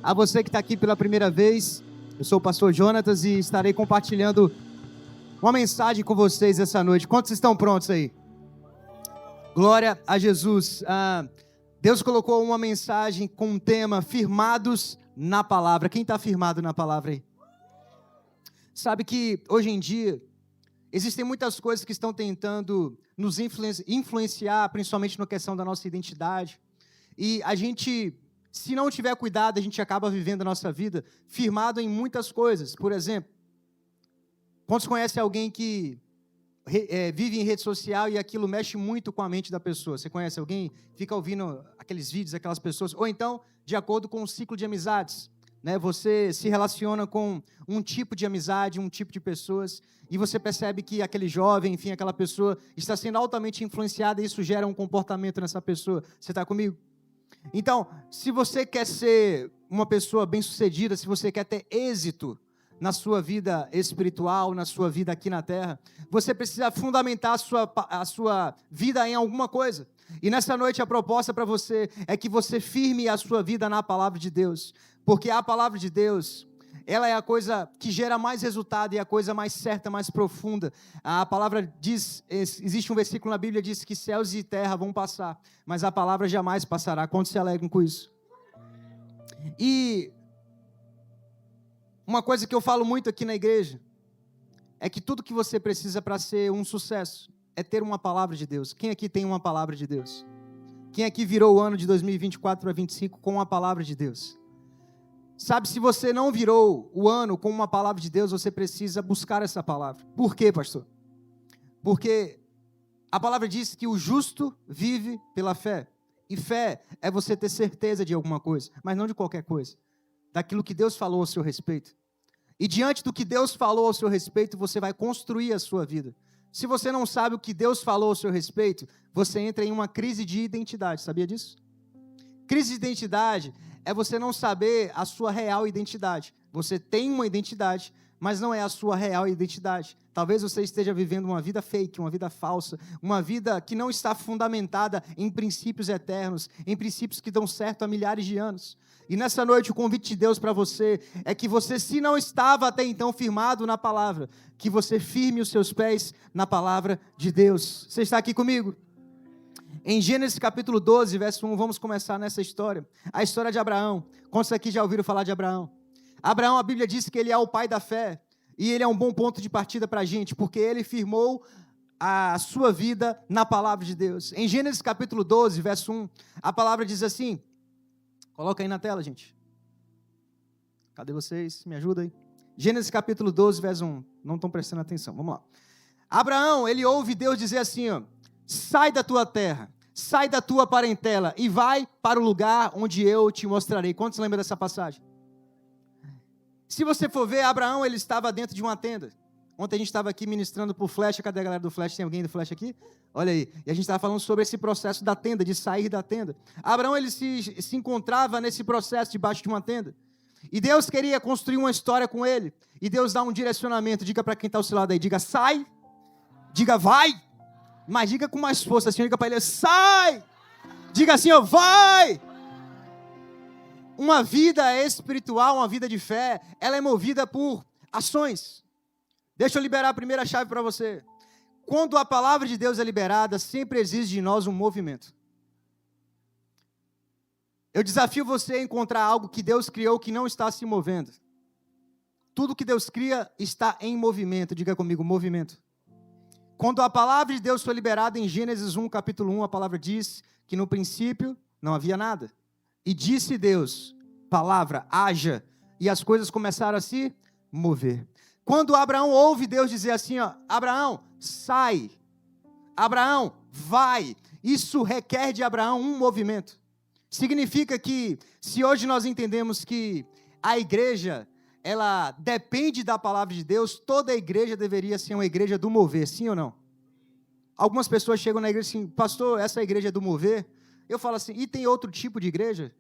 A você que está aqui pela primeira vez, eu sou o pastor Jonatas e estarei compartilhando uma mensagem com vocês essa noite. Quantos estão prontos aí? Glória a Jesus. Deus colocou uma mensagem com um tema, firmados na palavra. Quem está firmado na palavra aí? Sabe que hoje em dia existem muitas coisas que estão tentando nos influenciar, principalmente na questão da nossa identidade. E a gente, se não tiver cuidado, a gente acaba vivendo a nossa vida firmado em muitas coisas. Por exemplo, quantos conhecem alguém que vive em rede social e aquilo mexe muito com a mente da pessoa? Você conhece alguém? Fica ouvindo aqueles vídeos, aquelas pessoas. Ou então, de acordo com o ciclo de amizades, né? Você se relaciona com um tipo de amizade, um tipo de pessoas, e você percebe que aquele jovem, enfim, aquela pessoa está sendo altamente influenciada e isso gera um comportamento nessa pessoa. Você está comigo? Então, se você quer ser uma pessoa bem-sucedida, se você quer ter êxito na sua vida espiritual, na sua vida aqui na terra, você precisa fundamentar a sua vida em alguma coisa. E nessa noite a proposta para você é que você firme a sua vida na palavra de Deus, porque a palavra de Deus, ela é a coisa que gera mais resultado e a coisa mais certa, mais profunda. A palavra diz, existe um versículo na Bíblia que diz que céus e terra vão passar, mas a palavra jamais passará. Quantos se alegram com isso? E uma coisa que eu falo muito aqui na igreja é que tudo que você precisa para ser um sucesso é ter uma palavra de Deus. Quem aqui tem uma palavra de Deus? Quem aqui virou o ano de 2024 para 2025 com uma palavra de Deus? Sabe, se você não virou o ano com uma palavra de Deus, você precisa buscar essa palavra. Por quê, pastor? Porque a palavra diz que o justo vive pela fé. E fé é você ter certeza de alguma coisa, mas não de qualquer coisa. Daquilo que Deus falou ao seu respeito. E diante do que Deus falou ao seu respeito, você vai construir a sua vida. Se você não sabe o que Deus falou ao seu respeito, você entra em uma crise de identidade. Sabia disso? Crise de identidade é você não saber a sua real identidade. Você tem uma identidade, mas não é a sua real identidade. Talvez você esteja vivendo uma vida fake, uma vida falsa, uma vida que não está fundamentada em princípios eternos, em princípios que dão certo há milhares de anos. E nessa noite o convite de Deus para você é que você, se não estava até então firmado na palavra, que você firme os seus pés na palavra de Deus. Você está aqui comigo? Em Gênesis capítulo 12, verso 1, vamos começar nessa história. A história de Abraão. Quantos aqui já ouviram falar de Abraão? Abraão, a Bíblia diz que ele é o pai da fé. E ele é um bom ponto de partida para a gente, porque ele firmou a sua vida na palavra de Deus. Em Gênesis capítulo 12, verso 1, a palavra diz assim. Coloca aí na tela, gente. Cadê vocês? Me ajuda aí. Gênesis capítulo 12, verso 1. Não estão prestando atenção. Vamos lá. Abraão, ele ouve Deus dizer assim, ó. Sai da tua terra, sai da tua parentela e vai para o lugar onde eu te mostrarei. Quantos lembram dessa passagem? Se você for ver, Abraão, ele estava dentro de uma tenda. Ontem a gente estava aqui ministrando por Flecha. Cadê a galera do Flecha? Tem alguém do Flecha aqui? Olha aí. E a gente estava falando sobre esse processo da tenda, de sair da tenda. Abraão, ele se encontrava nesse processo debaixo de uma tenda. E Deus queria construir uma história com ele. E Deus dá um direcionamento. Diga para quem está ao seu lado aí. Diga, sai. Diga, vai. Mas diga com mais força assim. Diga para ele, sai. Diga assim, ó, vai. Uma vida espiritual, uma vida de fé, ela é movida por ações. Deixa eu liberar a primeira chave para você. Quando a palavra de Deus é liberada, sempre exige de nós um movimento. Eu desafio você a encontrar algo que Deus criou que não está se movendo. Tudo que Deus cria está em movimento. Diga comigo, movimento. Quando a palavra de Deus foi liberada em Gênesis 1, capítulo 1, a palavra diz que no princípio não havia nada. E disse Deus, palavra, haja, e as coisas começaram a se mover. Quando Abraão ouve Deus dizer assim, ó, Abraão, sai. Abraão, vai. Isso requer de Abraão um movimento. Significa que, se hoje nós entendemos que a igreja, ela depende da palavra de Deus, toda a igreja deveria ser uma igreja do mover, sim ou não? Algumas pessoas chegam na igreja assim, pastor, essa igreja é do mover? Eu falo assim, e tem outro tipo de igreja?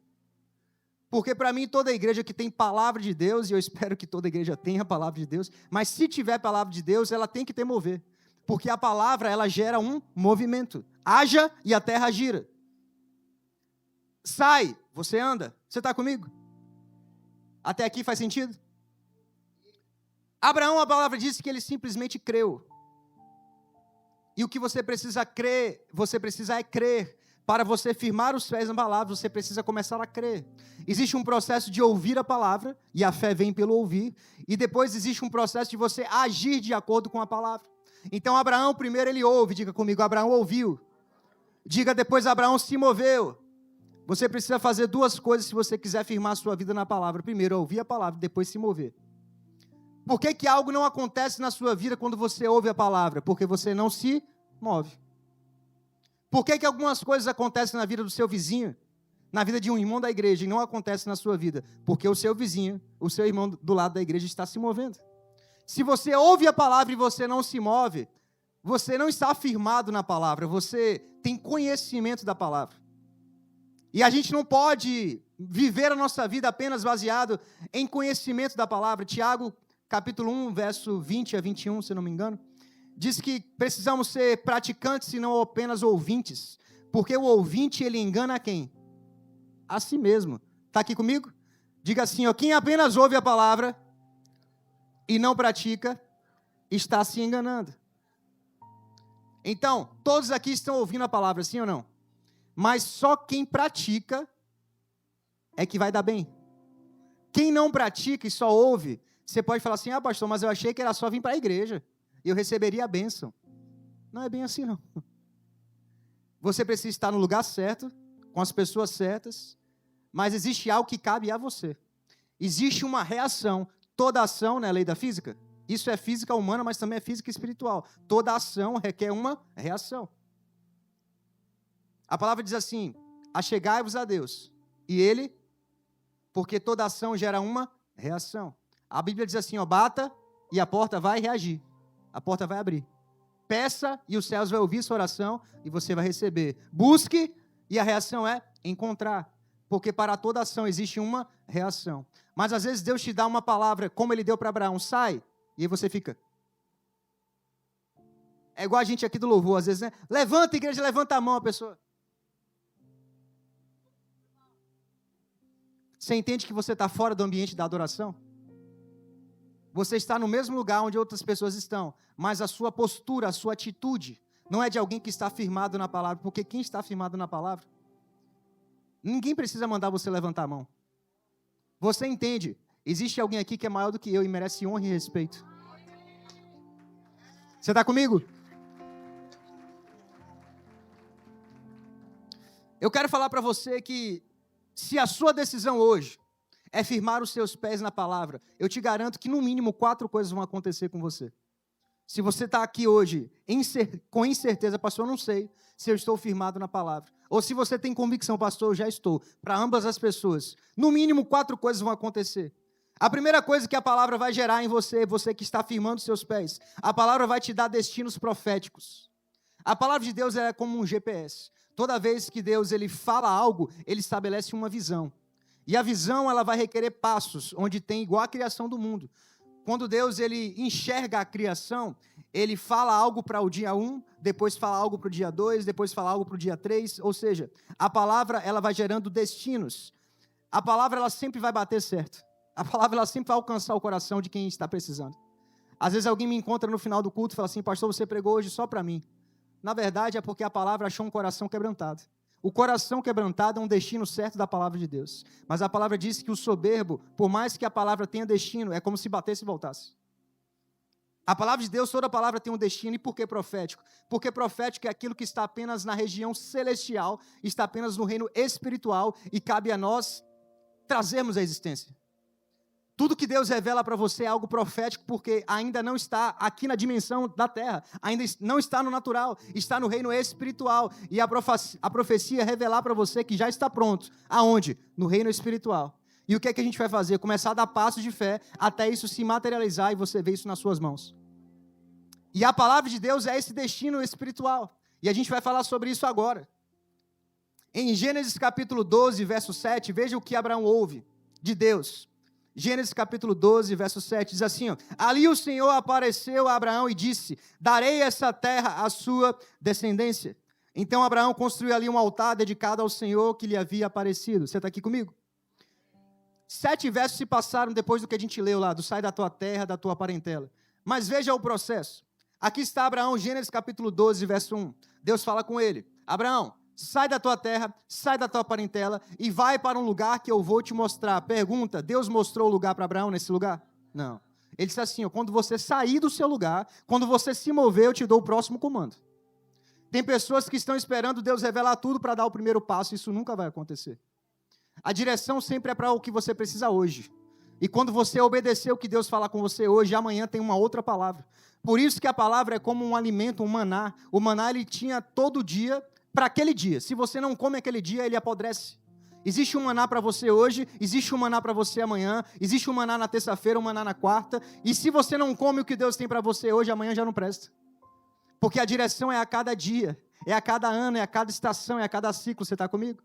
Porque para mim toda igreja que tem palavra de Deus, e eu espero que toda igreja tenha palavra de Deus, mas se tiver palavra de Deus, ela tem que ter mover. Porque a palavra, ela gera um movimento. Haja e a terra gira. Sai, você anda. Você está comigo? Até aqui faz sentido? Abraão, a palavra diz que ele simplesmente creu. E o que você precisa crer, você precisa é crer. Para você firmar os pés na palavra, você precisa começar a crer. Existe um processo de ouvir a palavra, e a fé vem pelo ouvir, e depois existe um processo de você agir de acordo com a palavra. Então, Abraão, primeiro ele ouve, diga comigo, Abraão ouviu. Diga depois, Abraão se moveu. Você precisa fazer duas coisas se você quiser firmar a sua vida na palavra. Primeiro, ouvir a palavra, depois se mover. Por que que algo não acontece na sua vida quando você ouve a palavra? Porque você não se move. Por que que algumas coisas acontecem na vida do seu vizinho, na vida de um irmão da igreja, e não acontecem na sua vida? Porque o seu vizinho, o seu irmão do lado da igreja está se movendo. Se você ouve a palavra e você não se move, você não está firmado na palavra, você tem conhecimento da palavra. E a gente não pode viver a nossa vida apenas baseado em conhecimento da palavra. Tiago, capítulo 1, verso 20 a 21, se não me engano, diz que precisamos ser praticantes e não apenas ouvintes, porque o ouvinte, ele engana quem? A si mesmo. Está aqui comigo? Diga assim, ó, quem apenas ouve a palavra e não pratica, está se enganando. Então, todos aqui estão ouvindo a palavra, sim ou não? Mas só quem pratica é que vai dar bem. Quem não pratica e só ouve, você pode falar assim, pastor, mas eu achei que era só vir para a igreja e eu receberia a bênção. Não é bem assim, não. Você precisa estar no lugar certo, com as pessoas certas, mas existe algo que cabe a você. Existe uma reação. Toda ação, não é lei da física? Isso é física humana, mas também é física espiritual. Toda ação requer uma reação. A palavra diz assim, achegai-vos a Deus, e Ele, porque toda ação gera uma reação. A Bíblia diz assim, bata e a porta vai reagir. A porta vai abrir. Peça e os céus vão ouvir sua oração e você vai receber. Busque e a reação é encontrar. Porque para toda ação existe uma reação. Mas às vezes Deus te dá uma palavra, como Ele deu para Abraão, sai, e aí você fica. É igual a gente aqui do louvor, às vezes, né? Levanta, igreja, levanta a mão, a pessoa. Você entende que você está fora do ambiente da adoração? Você está no mesmo lugar onde outras pessoas estão, mas a sua postura, a sua atitude, não é de alguém que está firmado na palavra, porque quem está firmado na palavra, ninguém precisa mandar você levantar a mão. Você entende, existe alguém aqui que é maior do que eu e merece honra e respeito. Você está comigo? Eu quero falar para você que se a sua decisão hoje é firmar os seus pés na palavra, eu te garanto que no mínimo 4 coisas vão acontecer com você. Se você está aqui hoje com incerteza, pastor, eu não sei se eu estou firmado na palavra. Ou se você tem convicção, pastor, eu já estou. Para ambas as pessoas, no mínimo 4 coisas vão acontecer. A primeira coisa que a palavra vai gerar em você, você que está firmando os seus pés, a palavra vai te dar destinos proféticos. A palavra de Deus é como um GPS. Toda vez que Deus ele fala algo, ele estabelece uma visão. E a visão ela vai requerer passos, onde tem igual a criação do mundo. Quando Deus ele enxerga a criação, ele fala algo para o dia 1, depois fala algo para o dia 2, depois fala algo para o dia 3. Ou seja, a palavra ela vai gerando destinos. A palavra ela sempre vai bater certo. A palavra ela sempre vai alcançar o coração de quem está precisando. Às vezes alguém me encontra no final do culto e fala assim, pastor, você pregou hoje só para mim. Na verdade é porque a palavra achou um coração quebrantado. O coração quebrantado é um destino certo da palavra de Deus. Mas a palavra diz que o soberbo, por mais que a palavra tenha destino, é como se batesse e voltasse. A palavra de Deus, toda a palavra tem um destino. E por que profético? Porque profético é aquilo que está apenas na região celestial, está apenas no reino espiritual e cabe a nós trazermos a existência. Tudo que Deus revela para você é algo profético, porque ainda não está aqui na dimensão da terra, ainda não está no natural, está no reino espiritual. E a profecia é revelar para você que já está pronto. Aonde? No reino espiritual. E o que é que a gente vai fazer? Começar a dar passos de fé até isso se materializar e você ver isso nas suas mãos. E a palavra de Deus é esse destino espiritual. E a gente vai falar sobre isso agora. Em Gênesis capítulo 12, verso 7, veja o que Abraão ouve de Deus. Gênesis capítulo 12, verso 7, diz assim, ali o Senhor apareceu a Abraão e disse, darei essa terra à sua descendência. Então Abraão construiu ali um altar dedicado ao Senhor que lhe havia aparecido. Você está aqui comigo? 7 versos se passaram depois do que a gente leu lá, do sai da tua terra, da tua parentela. Mas veja o processo. Aqui está Abraão, Gênesis capítulo 12, verso 1. Deus fala com ele: Abraão, sai da tua terra, sai da tua parentela e vai para um lugar que eu vou te mostrar. Pergunta, Deus mostrou o lugar para Abraão nesse lugar? Não. Ele disse assim, ó, quando você sair do seu lugar, quando você se mover, eu te dou o próximo comando. Tem pessoas que estão esperando Deus revelar tudo para dar o primeiro passo, isso nunca vai acontecer. A direção sempre é para o que você precisa hoje. E quando você obedecer o que Deus falar com você hoje, amanhã tem uma outra palavra. Por isso que a palavra é como um alimento, um maná. O maná ele tinha todo dia para aquele dia. Se você não come aquele dia, ele apodrece. Existe um maná para você hoje, existe um maná para você amanhã, existe um maná na terça-feira, um maná na quarta. E se você não come o que Deus tem para você hoje, amanhã já não presta. Porque a direção é a cada dia, é a cada ano, é a cada estação, é a cada ciclo. Você está comigo?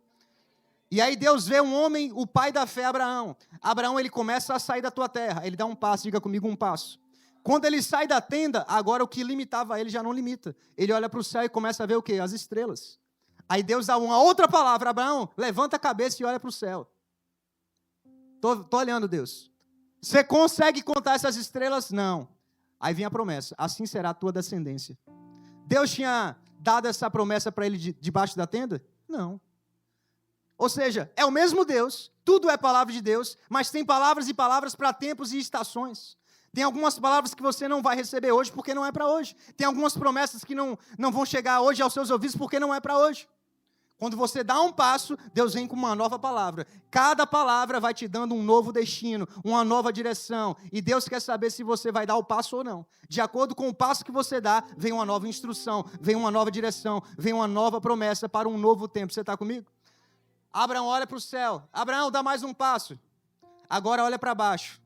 E aí Deus vê um homem, o pai da fé, Abraão. Abraão, ele começa a sair da tua terra. Ele dá um passo, diga comigo, um passo. Quando ele sai da tenda, agora o que limitava ele já não limita. Ele olha para o céu e começa a ver o quê? As estrelas. Aí Deus dá uma outra palavra. Abraão, levanta a cabeça e olha para o céu. Tô olhando, Deus. Você consegue contar essas estrelas? Não. Aí vem a promessa. Assim será a tua descendência. Deus tinha dado essa promessa para ele debaixo da tenda? Não. Ou seja, é o mesmo Deus, tudo é palavra de Deus, mas tem palavras e palavras para tempos e estações. Tem algumas palavras que você não vai receber hoje porque não é para hoje. Tem algumas promessas que não vão chegar hoje aos seus ouvidos porque não é para hoje. Quando você dá um passo, Deus vem com uma nova palavra. Cada palavra vai te dando um novo destino, uma nova direção. E Deus quer saber se você vai dar o passo ou não. De acordo com o passo que você dá, vem uma nova instrução, vem uma nova direção, vem uma nova promessa para um novo tempo. Você está comigo? Abraão olha para o céu. Abraão, dá mais um passo. Agora olha para baixo.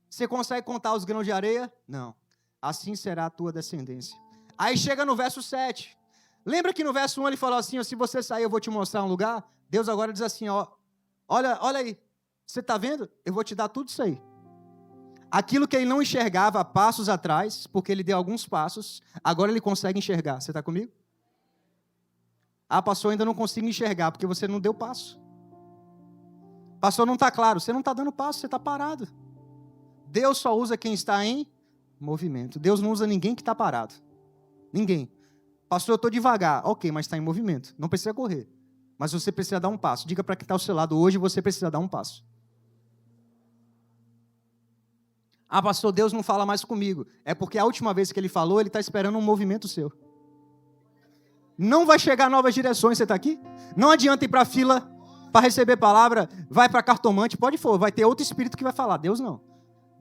Você consegue contar os grãos de areia? Não. Assim será a tua descendência. Aí chega no verso 7. Lembra que no verso 1 ele falou assim, ó, se você sair eu vou te mostrar um lugar? Deus agora diz assim, ó, olha aí. Você está vendo? Eu vou te dar tudo isso aí. Aquilo que ele não enxergava há passos atrás, porque ele deu alguns passos, agora ele consegue enxergar. Você está comigo? Ah, pastor, ainda não consigo enxergar, porque você não deu passo. Pastor, não está claro. Você não está dando passo, você está parado. Deus só usa quem está em movimento. Deus não usa ninguém que está parado. Ninguém. Pastor, eu estou devagar. Ok, mas está em movimento. Não precisa correr. Mas você precisa dar um passo. Diga para quem está ao seu lado, hoje você precisa dar um passo. Ah, pastor, Deus não fala mais comigo. É porque a última vez que ele falou, ele está esperando um movimento seu. Não vai chegar novas direções, você está aqui? Não adianta ir para a fila para receber palavra, vai para cartomante, pode for, vai ter outro espírito que vai falar. Deus não.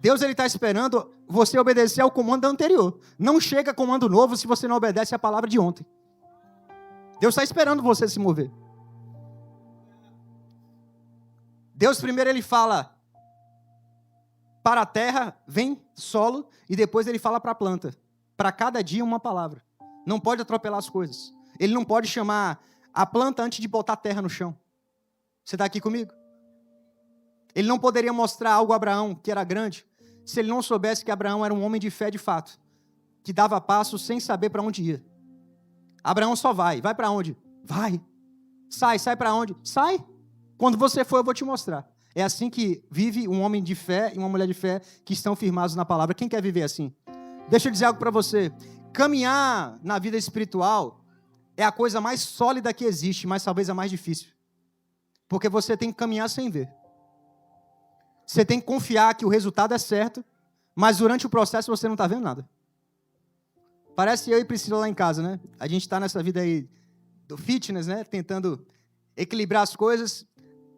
Deus ele está esperando você obedecer ao comando anterior. Não chega comando novo se você não obedece à palavra de ontem. Deus está esperando você se mover. Deus primeiro ele fala para a terra, vem solo, e depois ele fala para a planta. Para cada dia uma palavra. Não pode atropelar as coisas. Ele não pode chamar a planta antes de botar a terra no chão. Você está aqui comigo? Ele não poderia mostrar algo a Abraão que era grande, se ele não soubesse que Abraão era um homem de fé de fato, que dava passos sem saber para onde ia. Abraão só vai. Vai para onde? Vai. Sai para onde? Sai. Quando você for, eu vou te mostrar. É assim que vive um homem de fé e uma mulher de fé que estão firmados na palavra. Quem quer viver assim? Deixa eu dizer algo para você. Caminhar na vida espiritual é a coisa mais sólida que existe, mas talvez a mais difícil. Porque você tem que caminhar sem ver. Você tem que confiar que o resultado é certo, mas durante o processo você não está vendo nada. Parece eu e Priscila lá em casa, né? A gente está nessa vida aí do fitness, né? Tentando equilibrar as coisas.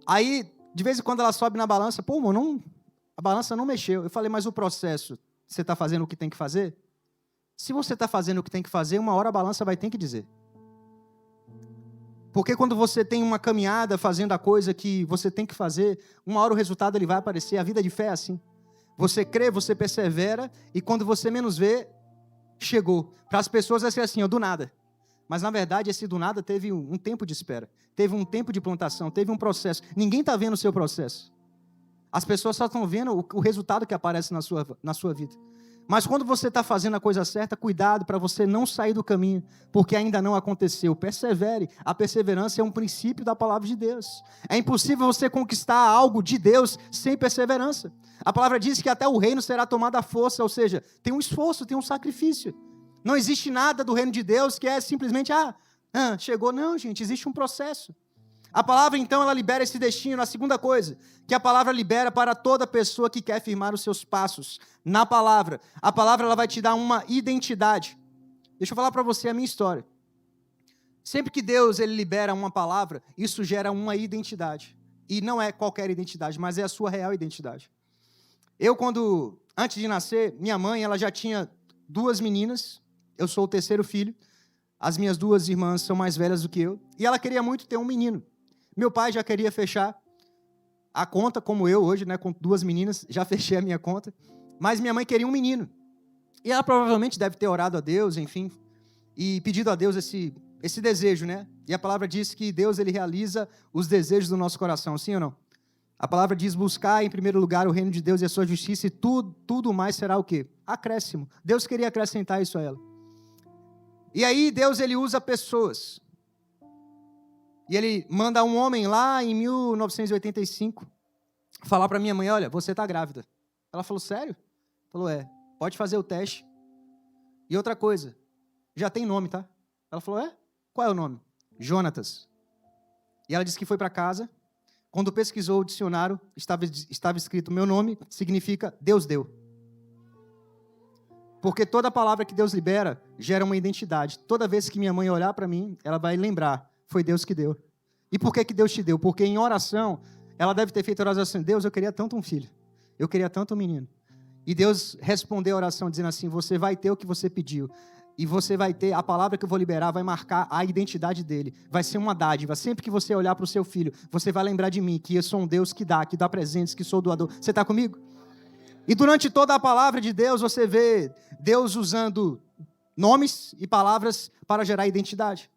Aí, de vez em quando ela sobe na balança, pô, mano, a balança não mexeu. Eu falei, mas o processo, você está fazendo o que tem que fazer? Se você está fazendo o que tem que fazer, uma hora a balança vai ter que dizer. Porque quando você tem uma caminhada fazendo a coisa que você tem que fazer, uma hora o resultado ele vai aparecer. A vida de fé é assim. Você crê, você persevera, e quando você menos vê, chegou. Para as pessoas é assim, ó, do nada. Mas na verdade esse do nada teve um tempo de espera. Teve um tempo de plantação, teve um processo. Ninguém está vendo o seu processo. As pessoas só estão vendo o resultado que aparece na sua vida. Mas quando você está fazendo a coisa certa, cuidado para você não sair do caminho, porque ainda não aconteceu. Persevere. A perseverança é um princípio da palavra de Deus. É impossível você conquistar algo de Deus sem perseverança. A palavra diz que até o reino será tomado à força, ou seja, tem um esforço, tem um sacrifício. Não existe nada do reino de Deus que é simplesmente, chegou. Não, gente, existe um processo. A palavra, então, ela libera esse destino. A segunda coisa, que a palavra libera para toda pessoa que quer firmar os seus passos na palavra. A palavra, ela vai te dar uma identidade. Deixa eu falar para você a minha história. Sempre que Deus, ele libera uma palavra, isso gera uma identidade. E não é qualquer identidade, mas é a sua real identidade. Antes de nascer, minha mãe, ela já tinha 2 meninas. Eu sou o 3º filho. As minhas 2 irmãs são mais velhas do que eu. E ela queria muito ter um menino. Meu pai já queria fechar a conta, como eu hoje, né, com 2 meninas, já fechei a minha conta. Mas minha mãe queria um menino. E ela provavelmente deve ter orado a Deus, enfim, e pedido a Deus esse desejo, né? E a palavra diz que Deus, ele realiza os desejos do nosso coração, sim ou não? A palavra diz: buscar em primeiro lugar o reino de Deus e a sua justiça, e tudo mais será o quê? Acréscimo. Deus queria acrescentar isso a ela. E aí Deus, ele usa pessoas. E ele manda um homem lá em 1985 falar para minha mãe: olha, você está grávida. Ela falou: sério? Falou: pode fazer o teste. E outra coisa, já tem nome, tá? Ela falou: qual é o nome? Jonatas. E ela disse que foi para casa. Quando pesquisou o dicionário, estava escrito: meu nome significa Deus deu. Porque toda palavra que Deus libera gera uma identidade. Toda vez que minha mãe olhar para mim, ela vai lembrar: foi Deus que deu. E por que Deus te deu? Porque em oração, ela deve ter feito oração assim: Deus, eu queria tanto um filho. Eu queria tanto um menino. E Deus respondeu a oração dizendo assim: você vai ter o que você pediu. E você vai ter, a palavra que eu vou liberar vai marcar a identidade dele. Vai ser uma dádiva. Sempre que você olhar para o seu filho, você vai lembrar de mim, que eu sou um Deus que dá presentes, que sou doador. Você está comigo? E durante toda a palavra de Deus, você vê Deus usando nomes e palavras para gerar identidade.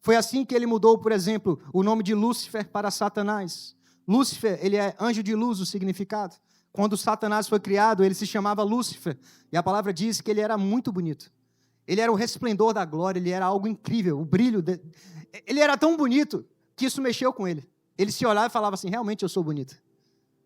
Foi assim que ele mudou, por exemplo, o nome de Lúcifer para Satanás. Lúcifer, ele é anjo de luz, o significado. Quando Satanás foi criado, ele se chamava Lúcifer. E a palavra diz que ele era muito bonito. Ele era o resplendor da glória, ele era algo incrível, o brilho dele. Ele era tão bonito que isso mexeu com ele. Ele se olhava e falava assim: realmente eu sou bonito.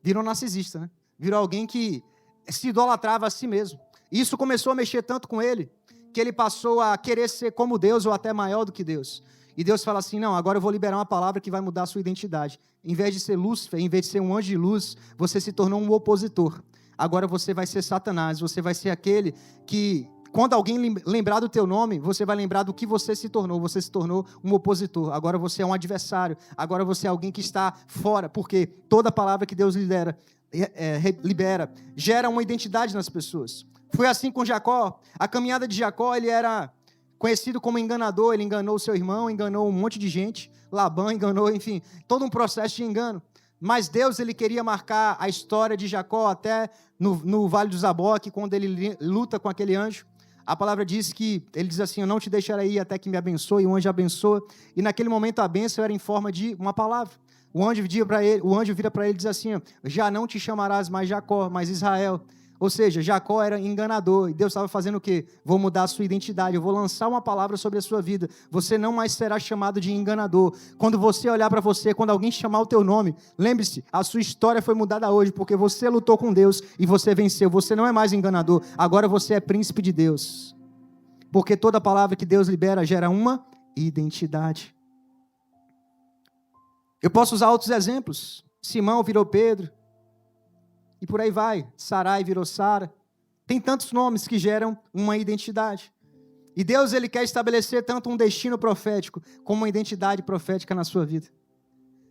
Virou narcisista, né? Virou alguém que se idolatrava a si mesmo. E isso começou a mexer tanto com ele, que ele passou a querer ser como Deus ou até maior do que Deus. E Deus fala assim: não, agora eu vou liberar uma palavra que vai mudar a sua identidade. Em vez de ser Lúcifer, em vez de ser um anjo de luz, você se tornou um opositor. Agora você vai ser Satanás, você vai ser aquele que, quando alguém lembrar do teu nome, você vai lembrar do que você se tornou. Você se tornou um opositor. Agora você é um adversário. Agora você é alguém que está fora. Porque toda palavra que Deus libera gera uma identidade nas pessoas. Foi assim com Jacó. A caminhada de Jacó, ele era conhecido como enganador. Ele enganou o seu irmão, enganou um monte de gente. Labão enganou, enfim, todo um processo de engano. Mas Deus, ele queria marcar a história de Jacó até no Vale do Zaboque, quando ele luta com aquele anjo. A palavra diz que, ele diz assim: eu não te deixarei ir até que me abençoe. E o anjo abençoa. E naquele momento a bênção era em forma de uma palavra. O anjo vira para ele e diz assim: já não te chamarás mais Jacó, mas Israel. Ou seja, Jacó era enganador. E Deus estava fazendo o quê? Vou mudar a sua identidade. Eu vou lançar uma palavra sobre a sua vida. Você não mais será chamado de enganador. Quando você olhar para você, quando alguém chamar o teu nome, lembre-se, a sua história foi mudada hoje, porque você lutou com Deus e você venceu. Você não é mais enganador. Agora você é príncipe de Deus. Porque toda palavra que Deus libera gera uma identidade. Eu posso usar outros exemplos. Simão virou Pedro. E por aí vai. Sarai virou Sara. Tem tantos nomes que geram uma identidade. E Deus, ele quer estabelecer tanto um destino profético como uma identidade profética na sua vida.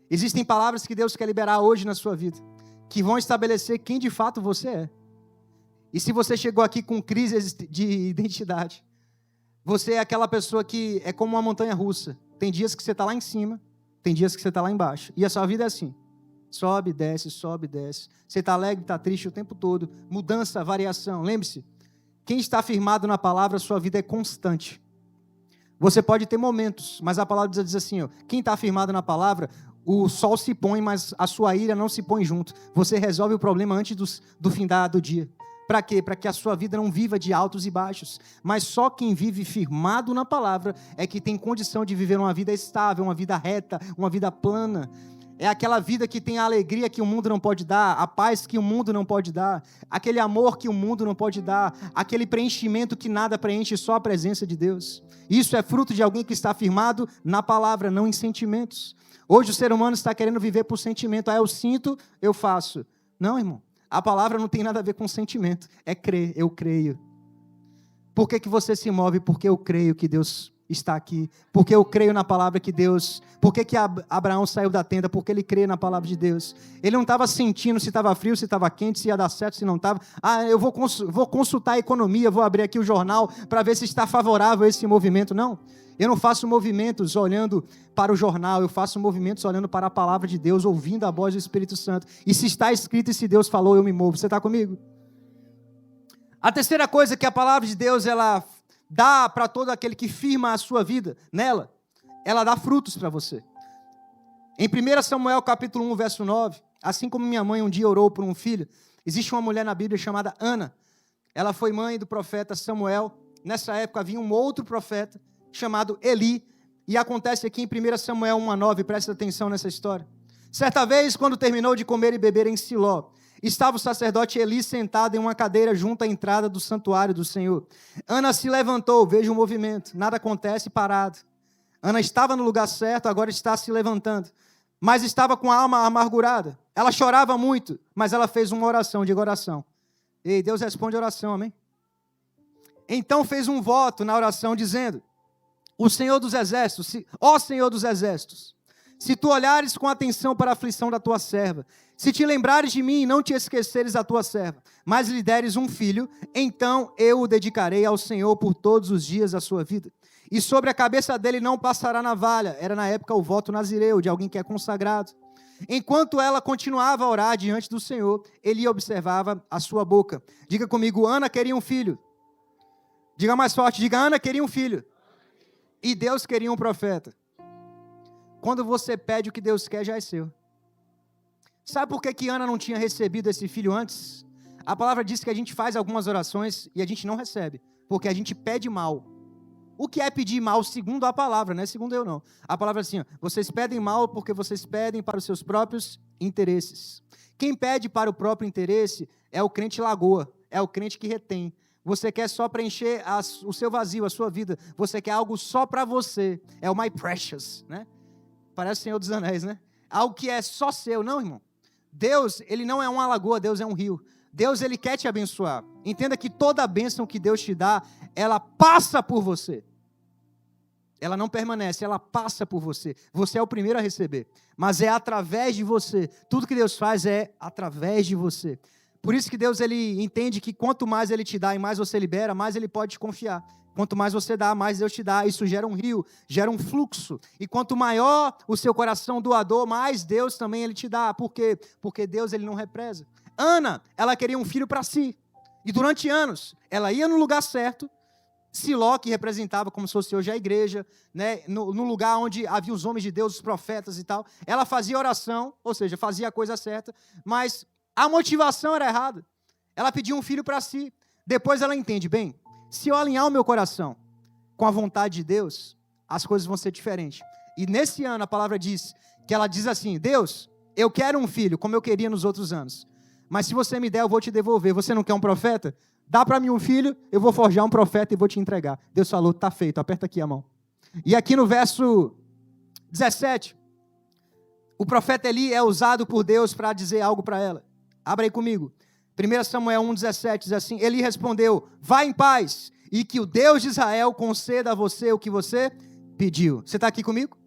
Existem palavras que Deus quer liberar hoje na sua vida, que vão estabelecer quem de fato você é. E se você chegou aqui com crise de identidade, você é aquela pessoa que é como uma montanha russa. Tem dias que você está lá em cima, tem dias que você está lá embaixo. E a sua vida é assim. Sobe, desce, sobe, desce. Você está alegre, está triste o tempo todo. Mudança, variação. Lembre-se, quem está firmado na palavra, sua vida é constante. Você pode ter momentos, mas a palavra diz assim, quem está firmado na palavra, o sol se põe, mas a sua ira não se põe junto. Você resolve o problema antes do findar do dia. Para quê? Para que a sua vida não viva de altos e baixos. Mas só quem vive firmado na palavra é que tem condição de viver uma vida estável, uma vida reta, uma vida plana. É aquela vida que tem a alegria que o mundo não pode dar, a paz que o mundo não pode dar, aquele amor que o mundo não pode dar, aquele preenchimento que nada preenche, só a presença de Deus. Isso é fruto de alguém que está firmado na palavra, não em sentimentos. Hoje o ser humano está querendo viver por sentimento. Eu sinto, eu faço. Não, irmão. A palavra não tem nada a ver com sentimento. É crer, eu creio. Por que que você se move? Porque eu creio que Deus está aqui, porque eu creio na palavra que Deus, por que Abraão saiu da tenda? Porque ele crê na palavra de Deus. Ele não estava sentindo se estava frio, se estava quente, se ia dar certo, se não estava. Eu vou consultar a economia, vou abrir aqui o jornal para ver se está favorável a esse movimento. Não, eu não faço movimentos olhando para o jornal, eu faço movimentos olhando para a palavra de Deus, ouvindo a voz do Espírito Santo. E se está escrito e se Deus falou, eu me movo. Você está comigo? A terceira coisa que a palavra de Deus, ela dá para todo aquele que firma a sua vida nela, ela dá frutos para você. Em 1 Samuel capítulo 1, verso 9, assim como minha mãe um dia orou por um filho, existe uma mulher na Bíblia chamada Ana. Ela foi mãe do profeta Samuel. Nessa época havia um outro profeta chamado Eli, e acontece aqui em 1 Samuel 1:9, presta atenção nessa história. Certa vez, quando terminou de comer e beber em Siló, estava o sacerdote Eli sentado em uma cadeira junto à entrada do santuário do Senhor. Ana se levantou, veja o movimento, nada acontece parado. Ana estava no lugar certo, agora está se levantando, mas estava com a alma amargurada. Ela chorava muito, mas ela fez uma oração, diga oração. Ei, Deus responde a oração, amém? Então fez um voto na oração dizendo: o Senhor dos Exércitos, ó Senhor dos Exércitos, se tu olhares com atenção para a aflição da tua serva, se te lembrares de mim e não te esqueceres da tua serva, mas lhe deres um filho, então eu o dedicarei ao Senhor por todos os dias da sua vida. E sobre a cabeça dele não passará navalha. Era na época o voto nazireu, de alguém que é consagrado. Enquanto ela continuava a orar diante do Senhor, ele observava a sua boca. Diga comigo, Ana queria um filho. Diga mais forte, diga, Ana queria um filho. E Deus queria um profeta. Quando você pede o que Deus quer, já é seu. Sabe por que Ana não tinha recebido esse filho antes? A palavra diz que a gente faz algumas orações e a gente não recebe, porque a gente pede mal. O que é pedir mal segundo a palavra, não é segundo eu não. A palavra é assim, ó, vocês pedem mal porque vocês pedem para os seus próprios interesses. Quem pede para o próprio interesse é o crente lagoa, é o crente que retém. Você quer só preencher o seu vazio, a sua vida. Você quer algo só para você. É o my precious, né? Parece o Senhor dos Anéis, né? Algo que é só seu. Não, irmão. Deus, ele não é uma lagoa, Deus é um rio. Deus, ele quer te abençoar. Entenda que toda a bênção que Deus te dá, ela passa por você. Ela não permanece, ela passa por você. Você é o primeiro a receber. Mas é através de você. Tudo que Deus faz é através de você. Por isso que Deus, ele entende que quanto mais ele te dá e mais você libera, mais ele pode te confiar. Quanto mais você dá, mais Deus te dá. Isso gera um rio, gera um fluxo. E quanto maior o seu coração doador, mais Deus também ele te dá. Por quê? Porque Deus, ele não represa. Ana, ela queria um filho para si. E durante anos, ela ia no lugar certo. Siló, que representava como se fosse hoje a igreja, né? no lugar onde havia os homens de Deus, os profetas e tal. Ela fazia oração, ou seja, fazia a coisa certa, mas a motivação era errada. Ela pedia um filho para si. Depois ela entende, bem, se eu alinhar o meu coração com a vontade de Deus, as coisas vão ser diferentes. E nesse ano a palavra diz, que ela diz assim, Deus, eu quero um filho, como eu queria nos outros anos. Mas se você me der, eu vou te devolver. Você não quer um profeta? Dá para mim um filho, eu vou forjar um profeta e vou te entregar. Deus falou, está feito, aperta aqui a mão. E aqui no verso 17, o profeta Eli é usado por Deus para dizer algo para ela. Abra aí comigo. 1 Samuel 1,17 diz assim, Eli respondeu, vá em paz, e que o Deus de Israel conceda a você o que você pediu. Você está aqui comigo?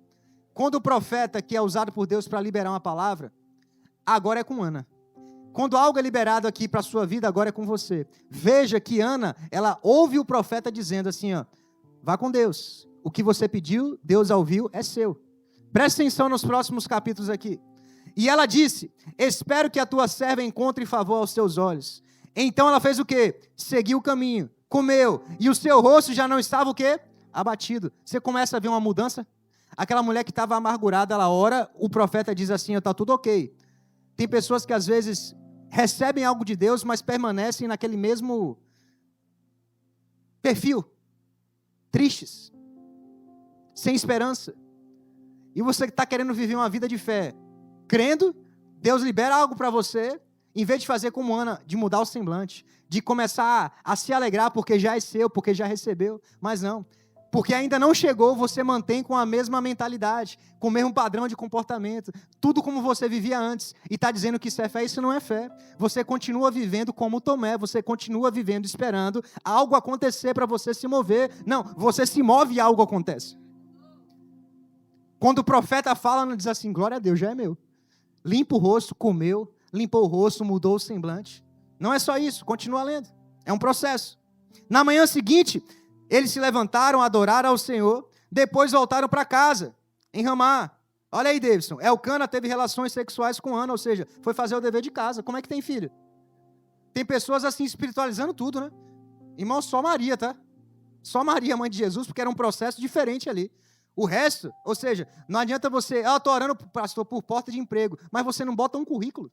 Quando o profeta que é usado por Deus para liberar uma palavra, agora é com Ana. Quando algo é liberado aqui para a sua vida, agora é com você. Veja que Ana, ela ouve o profeta dizendo assim, ó, vá com Deus. O que você pediu, Deus ouviu, é seu. Preste atenção nos próximos capítulos aqui. E ela disse, espero que a tua serva encontre favor aos teus olhos. Então ela fez o quê? Seguiu o caminho, comeu, e o seu rosto já não estava o quê? Abatido. Você começa a ver uma mudança? Aquela mulher que estava amargurada, ela ora, o profeta diz assim, está tudo ok. Tem pessoas que às vezes recebem algo de Deus, mas permanecem naquele mesmo perfil, tristes, sem esperança. E você está querendo viver uma vida de fé, crendo, Deus libera algo para você, em vez de fazer como Ana, de mudar o semblante, de começar a se alegrar porque já é seu, porque já recebeu, mas não. Porque ainda não chegou, você mantém com a mesma mentalidade, com o mesmo padrão de comportamento, tudo como você vivia antes, e está dizendo que isso é fé, isso não é fé. Você continua vivendo como Tomé, você continua vivendo esperando algo acontecer para você se mover. Não, você se move e algo acontece. Quando o profeta fala, não diz assim, glória a Deus, já é meu. Limpa o rosto, comeu, limpou o rosto, mudou o semblante. Não é só isso, continua lendo. É um processo. Na manhã seguinte, eles se levantaram, adoraram ao Senhor, depois voltaram para casa, em Ramá. Olha aí, Davidson, Elcana teve relações sexuais com Ana, ou seja, foi fazer o dever de casa. Como é que tem filho? Tem pessoas assim espiritualizando tudo, né? Irmão, só Maria, tá? Só Maria, mãe de Jesus, porque era um processo diferente ali. O resto, ou seja, não adianta você, eu estou orando, pastor, por porta de emprego, mas você não bota um currículo.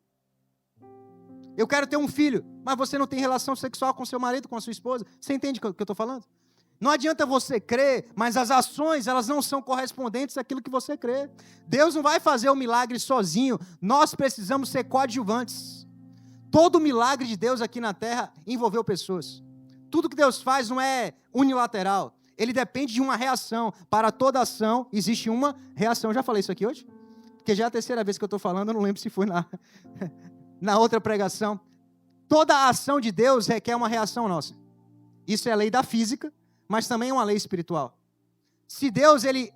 Eu quero ter um filho, mas você não tem relação sexual com seu marido, com a sua esposa. Você entende o que eu estou falando? Não adianta você crer, mas as ações, elas não são correspondentes àquilo que você crê. Deus não vai fazer o milagre sozinho. Nós precisamos ser coadjuvantes. Todo milagre de Deus aqui na terra envolveu pessoas. Tudo que Deus faz não é unilateral. Ele depende de uma reação. Para toda ação, existe uma reação. Eu já falei isso aqui hoje? Porque já é a terceira vez que eu estou falando, eu não lembro se foi na outra pregação. Toda ação de Deus requer uma reação nossa. Isso é a lei da física, mas também é uma lei espiritual. Se Deus ele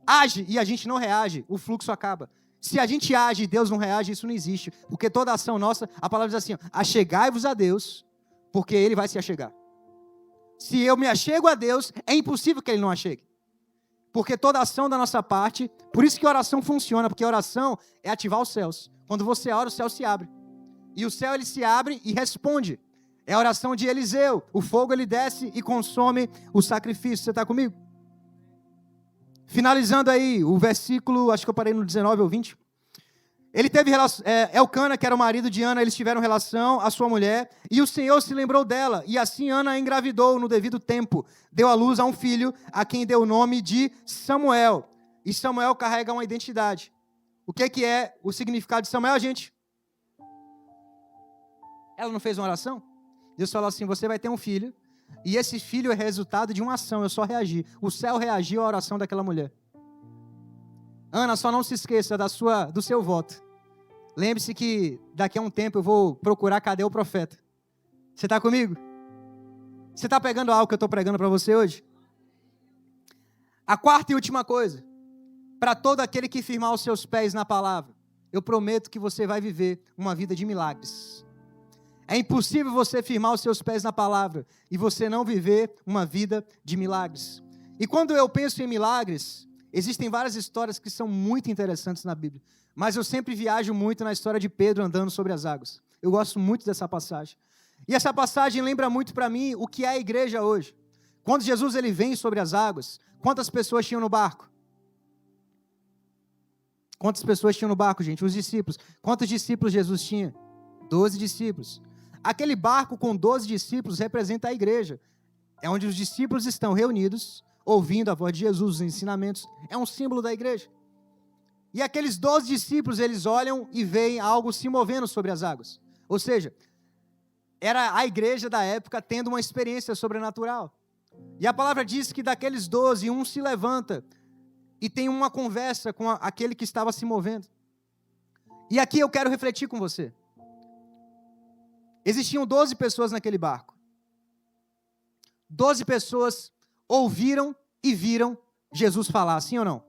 age e a gente não reage, o fluxo acaba. Se a gente age e Deus não reage, isso não existe. Porque toda ação nossa, a palavra diz assim, achegai-vos a Deus, porque Ele vai se achegar. Se eu me achego a Deus, é impossível que Ele não achegue. Porque toda ação da nossa parte, por isso que a oração funciona, porque a oração é ativar os céus. Quando você ora, o céu se abre. E o céu ele se abre e responde. É a oração de Eliseu. O fogo ele desce e consome o sacrifício. Você está comigo? Finalizando aí o versículo, acho que eu parei no 19 ou 20. Ele teve relação, Elcana, que era o marido de Ana, eles tiveram relação, a sua mulher, e o Senhor se lembrou dela, e assim Ana engravidou no devido tempo, deu à luz a um filho, a quem deu o nome de Samuel, e Samuel carrega uma identidade. O que é o significado de Samuel, gente? Ela não fez uma oração? Deus falou assim, você vai ter um filho, e esse filho é resultado de uma ação, eu só reagi. O céu reagiu à oração daquela mulher. Ana, só não se esqueça do seu voto. Lembre-se que daqui a um tempo eu vou procurar cadê o profeta. Você está comigo? Você está pegando algo que eu estou pregando para você hoje? A quarta e última coisa. Para todo aquele que firmar os seus pés na palavra, eu prometo que você vai viver uma vida de milagres. É impossível você firmar os seus pés na palavra e você não viver uma vida de milagres. E quando eu penso em milagres, existem várias histórias que são muito interessantes na Bíblia, mas eu sempre viajo muito na história de Pedro andando sobre as águas. Eu gosto muito dessa passagem. E essa passagem lembra muito para mim o que é a igreja hoje. Quando Jesus ele vem sobre as águas, quantas pessoas tinham no barco? Quantas pessoas tinham no barco, gente? Os discípulos. Quantos discípulos Jesus tinha? 12 discípulos. Aquele barco com 12 discípulos representa a igreja. É onde os discípulos estão reunidos, ouvindo a voz de Jesus, os ensinamentos. É um símbolo da igreja. E aqueles 12 discípulos, eles olham e veem algo se movendo sobre as águas. Ou seja, era a igreja da época tendo uma experiência sobrenatural. E a palavra diz que daqueles 12, um se levanta e tem uma conversa com aquele que estava se movendo. E aqui eu quero refletir com você. Existiam 12 pessoas naquele barco. 12 pessoas ouviram e viram Jesus falar, sim ou não?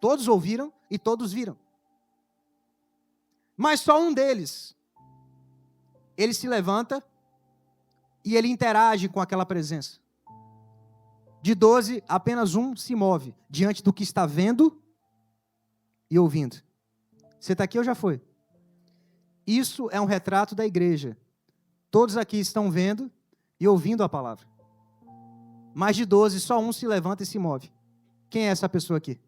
Todos ouviram e todos viram. Mas só um deles, ele se levanta e ele interage com aquela presença. De 12, apenas um se move diante do que está vendo e ouvindo. Você está aqui ou já foi? Isso é um retrato da igreja. Todos aqui estão vendo e ouvindo a palavra. Mas de 12, só um se levanta e se move. Quem é essa pessoa aqui?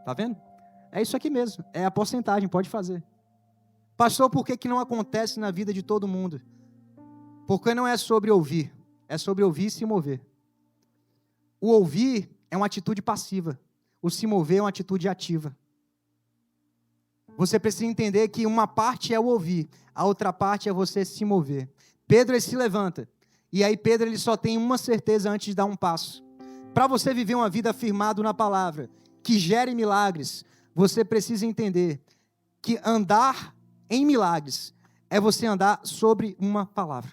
Está vendo? É isso aqui mesmo, é a porcentagem, pode fazer. Pastor, por que não acontece na vida de todo mundo? Porque não é sobre ouvir, é sobre ouvir e se mover. O ouvir é uma atitude passiva, o se mover é uma atitude ativa. Você precisa entender que uma parte é o ouvir, a outra parte é você se mover. Pedro ele se levanta, e aí Pedro ele só tem uma certeza antes de dar um passo. Para você viver uma vida firmado na palavra, que gere milagres, você precisa entender que andar em milagres é você andar sobre uma palavra.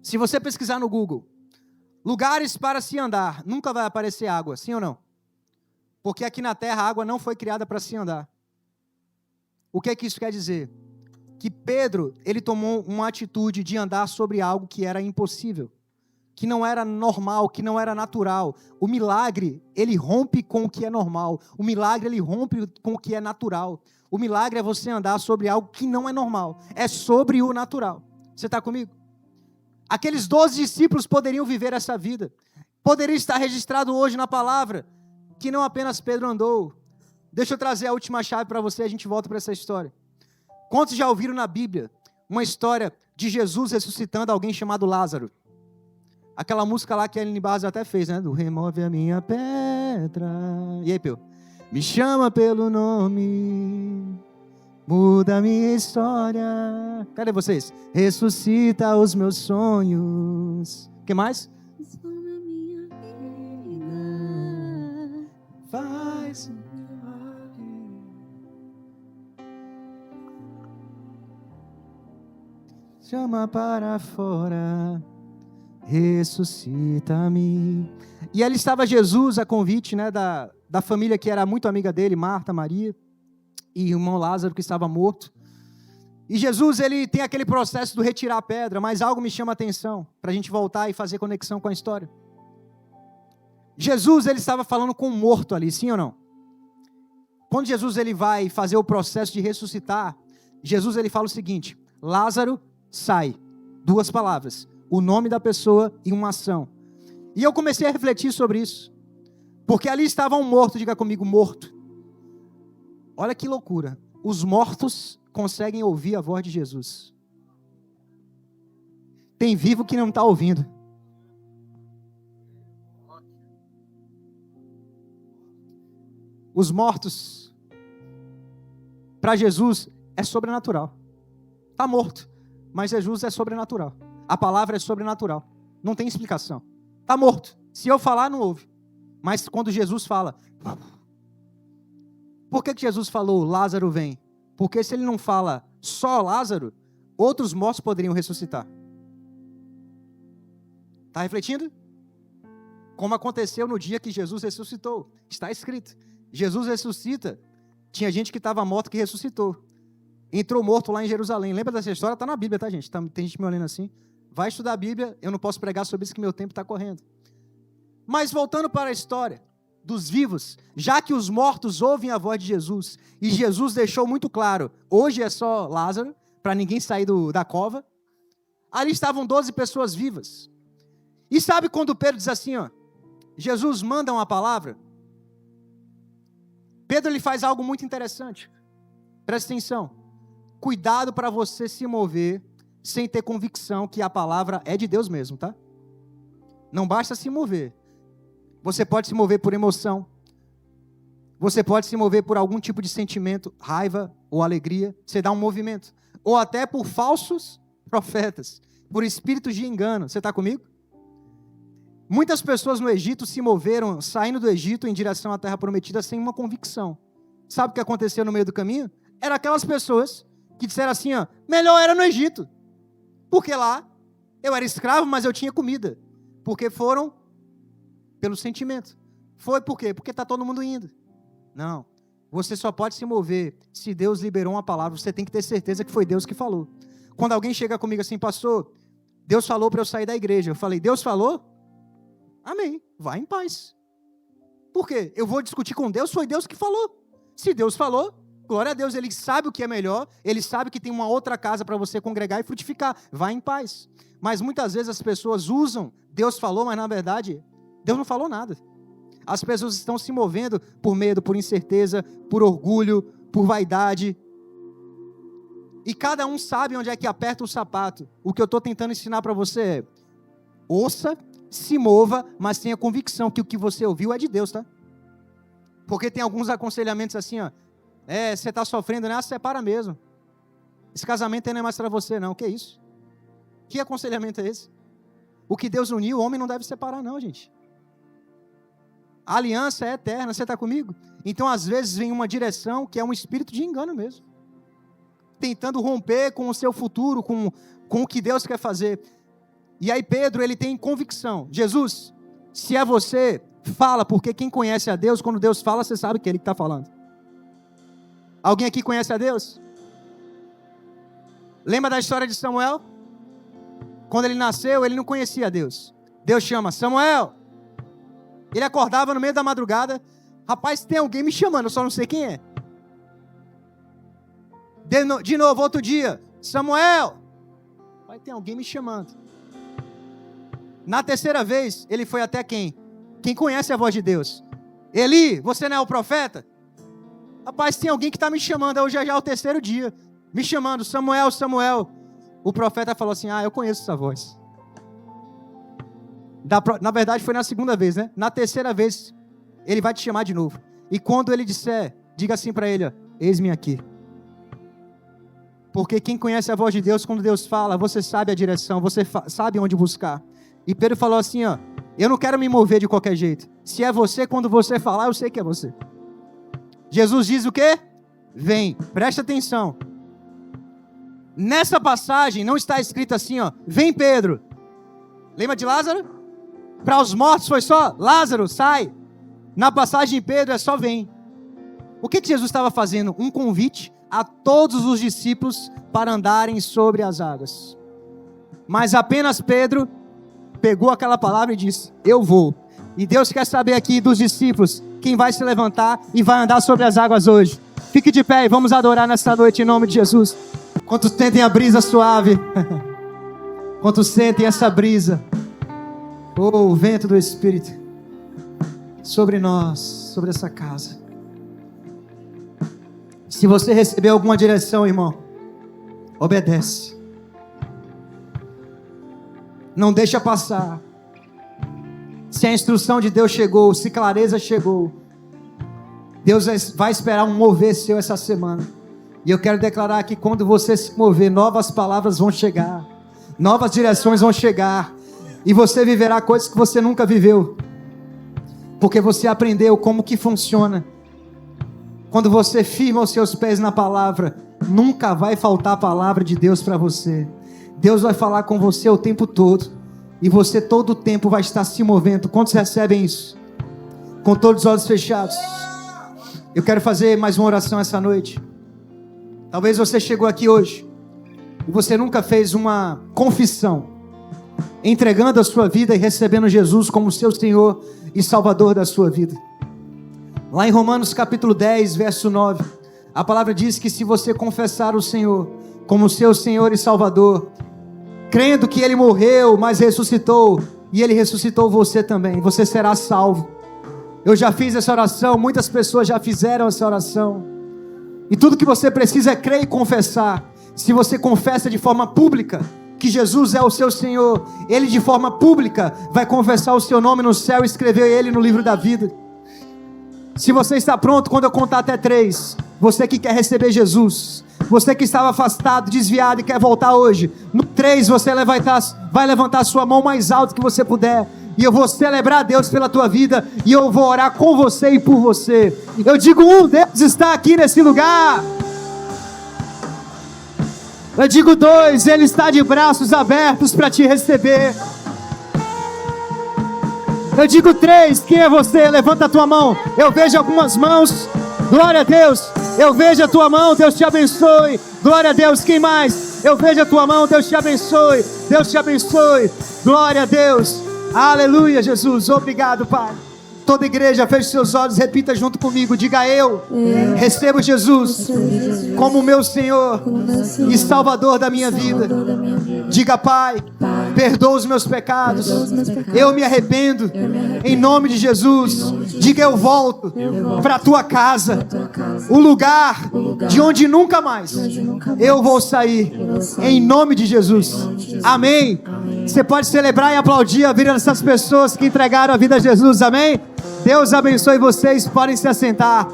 Se você pesquisar no Google, lugares para se andar, nunca vai aparecer água, sim ou não? Porque aqui na terra a água não foi criada para se andar. O que é que isso quer dizer? Que Pedro, ele tomou uma atitude de andar sobre algo que era impossível, que não era normal, que não era natural. O milagre, ele rompe com o que é normal. O milagre, ele rompe com o que é natural. O milagre é você andar sobre algo que não é normal. É sobre o natural. Você está comigo? Aqueles 12 discípulos poderiam viver essa vida. Poderia estar registrado hoje na palavra que não apenas Pedro andou. Deixa eu trazer a última chave para você, a gente volta para essa história. Quantos já ouviram na Bíblia uma história de Jesus ressuscitando alguém chamado Lázaro? Aquela música lá que a Aline Barros até fez, né? Do remove a minha pedra. E aí, Peu? Me chama pelo nome, muda a minha história. Cadê vocês? Ressuscita os meus sonhos. O que mais? Faz. Chama para fora, ressuscita-me. E ali estava Jesus, a convite, né, da família que era muito amiga dele, Marta, Maria, e o irmão Lázaro que estava morto. E Jesus, ele tem aquele processo do retirar a pedra, mas algo me chama a atenção, para a gente voltar e fazer conexão com a história. Jesus, ele estava falando com um morto ali, sim ou não? Quando Jesus ele vai fazer o processo de ressuscitar, Jesus ele fala o seguinte: Lázaro, sai. 2 palavras, o nome da pessoa e uma ação. E eu comecei a refletir sobre isso, porque ali estava um morto, diga comigo, morto. Olha que loucura, os mortos conseguem ouvir a voz de Jesus. Tem vivo que não está ouvindo. Os mortos, para Jesus, é sobrenatural. Está morto, mas Jesus é sobrenatural. A palavra é sobrenatural. Não tem explicação. Está morto. Se eu falar, não ouve. Mas quando Jesus fala... Por que Jesus falou, Lázaro vem? Porque se ele não fala só Lázaro, outros mortos poderiam ressuscitar. Está refletindo? Como aconteceu no dia que Jesus ressuscitou. Está escrito. Jesus ressuscita, tinha gente que estava morto que ressuscitou. Entrou morto lá em Jerusalém. Lembra dessa história? Está na Bíblia, tá, gente? Tem gente me olhando assim. Vai estudar a Bíblia, eu não posso pregar sobre isso que meu tempo está correndo. Mas voltando para a história dos vivos, já que os mortos ouvem a voz de Jesus, e Jesus deixou muito claro, hoje é só Lázaro, para ninguém sair da cova, ali estavam 12 pessoas vivas. E sabe quando Pedro diz assim, ó, Jesus manda uma palavra? Pedro ele faz algo muito interessante. Presta atenção. Cuidado para você se mover sem ter convicção que a palavra é de Deus mesmo, tá? Não basta se mover. Você pode se mover por emoção. Você pode se mover por algum tipo de sentimento, raiva ou alegria. Você dá um movimento. Ou até por falsos profetas, por espíritos de engano. Você está comigo? Muitas pessoas no Egito se moveram, saindo do Egito em direção à terra prometida sem uma convicção. Sabe o que aconteceu no meio do caminho? Eram aquelas pessoas que disseram assim, ó, melhor era no Egito. Porque lá eu era escravo, mas eu tinha comida. Porque foram pelo sentimento. Foi por quê? Porque está todo mundo indo. Não. Você só pode se mover se Deus liberou uma palavra. Você tem que ter certeza que foi Deus que falou. Quando alguém chega comigo assim, pastor, Deus falou para eu sair da igreja. Eu falei, Deus falou? Amém, vai em paz. Por quê? Eu vou discutir com Deus, foi Deus que falou. Se Deus falou, glória a Deus, Ele sabe o que é melhor, Ele sabe que tem uma outra casa para você congregar e frutificar, vai em paz. Mas muitas vezes as pessoas usam, Deus falou, mas na verdade, Deus não falou nada. As pessoas estão se movendo por medo, por incerteza, por orgulho, por vaidade. E cada um sabe onde é que aperta o sapato. O que eu estou tentando ensinar para você é: ouça, se mova, mas tenha convicção que o que você ouviu é de Deus, tá? Porque tem alguns aconselhamentos assim, ó. Você está sofrendo, né? Separa mesmo. Esse casamento aí não é mais para você, não. Que isso? Que aconselhamento é esse? O que Deus uniu, o homem não deve separar, não, gente. A aliança é eterna, você está comigo? Então, às vezes, vem uma direção que é um espírito de engano mesmo. Tentando romper com o seu futuro, com o que Deus quer fazer. E aí Pedro, ele tem convicção. Jesus, se é você, fala, porque quem conhece a Deus, quando Deus fala, você sabe que é Ele que está falando. Alguém aqui conhece a Deus? Lembra da história de Samuel? Quando ele nasceu, ele não conhecia a Deus. Deus chama: Samuel. Ele acordava no meio da madrugada: rapaz, tem alguém me chamando, eu só não sei quem é. De novo, outro dia: Samuel. Vai ter alguém me chamando. Na terceira vez, ele foi até quem? Quem conhece a voz de Deus? Eli, você não é o profeta? Rapaz, tem alguém que está me chamando. Hoje já é o terceiro dia, me chamando: Samuel, Samuel. O profeta falou assim: eu conheço essa voz. Na verdade foi na segunda vez, né? Na terceira vez, ele vai te chamar de novo. E quando ele disser, diga assim para ele: eis-me aqui. Porque quem conhece a voz de Deus, quando Deus fala, você sabe a direção, você sabe onde buscar. E Pedro falou assim: eu não quero me mover de qualquer jeito. Se é você, quando você falar, eu sei que é você. Jesus diz o quê? Vem, presta atenção. Nessa passagem não está escrito assim, vem Pedro. Lembra de Lázaro? Para os mortos foi só: Lázaro, sai. Na passagem de Pedro é só: vem. O que Jesus estava fazendo? Um convite a todos os discípulos para andarem sobre as águas. Mas apenas Pedro pegou aquela palavra e disse: eu vou. E Deus quer saber aqui dos discípulos quem vai se levantar e vai andar sobre as águas hoje. Fique de pé e vamos adorar nesta noite em nome de Jesus. Quantos sentem a brisa suave? Quantos sentem essa brisa? O vento do Espírito sobre nós, sobre essa casa. Se você receber alguma direção, irmão, obedece. Não deixa passar. Se a instrução de Deus chegou, se clareza chegou, Deus vai esperar um mover seu essa semana. E eu quero declarar que quando você se mover, novas palavras vão chegar, novas direções vão chegar, e você viverá coisas que você nunca viveu, porque você aprendeu como que funciona. Quando você firma os seus pés na palavra, nunca vai faltar a palavra de Deus para você. Deus vai falar com você o tempo todo, e você todo o tempo vai estar se movendo. Quantos recebem isso? Com todos os olhos fechados. Eu quero fazer mais uma oração essa noite. Talvez você chegou aqui hoje e você nunca fez uma confissão, entregando a sua vida e recebendo Jesus como seu Senhor e Salvador da sua vida. Lá em Romanos capítulo 10, verso 9, a palavra diz que se você confessar o Senhor como seu Senhor e Salvador, crendo que Ele morreu, mas ressuscitou, e Ele ressuscitou você também, você será salvo. Eu já fiz essa oração, muitas pessoas já fizeram essa oração, e tudo que você precisa é crer e confessar. Se você confessa de forma pública que Jesus é o seu Senhor, Ele de forma pública vai confessar o seu nome no céu e escrever Ele no livro da vida. Se você está pronto, quando eu contar até 3, você que quer receber Jesus, você que estava afastado, desviado e quer voltar hoje, no 3 você vai levantar a sua mão mais alto que você puder, e eu vou celebrar a Deus pela tua vida, e eu vou orar com você e por você. Eu digo 1, Deus está aqui nesse lugar. Eu digo 2, Ele está de braços abertos para te receber. Eu digo 3, quem é você? Levanta a tua mão. Eu vejo algumas mãos. Glória a Deus. Eu vejo a tua mão, Deus te abençoe. Glória a Deus. Quem mais? Eu vejo a tua mão, Deus te abençoe. Deus te abençoe. Glória a Deus. Aleluia, Jesus. Obrigado, Pai. Toda igreja, feche seus olhos, repita junto comigo. Diga: eu recebo Jesus como meu Senhor e Salvador da minha vida. Diga: Pai, perdoa os meus pecados. Eu me arrependo em nome de Jesus. Diga: eu volto para a tua casa, o lugar de onde nunca mais eu vou sair, em nome de Jesus. Amém. Você pode celebrar e aplaudir a vida dessas pessoas que entregaram a vida a Jesus. Amém. Deus abençoe vocês. Podem se assentar.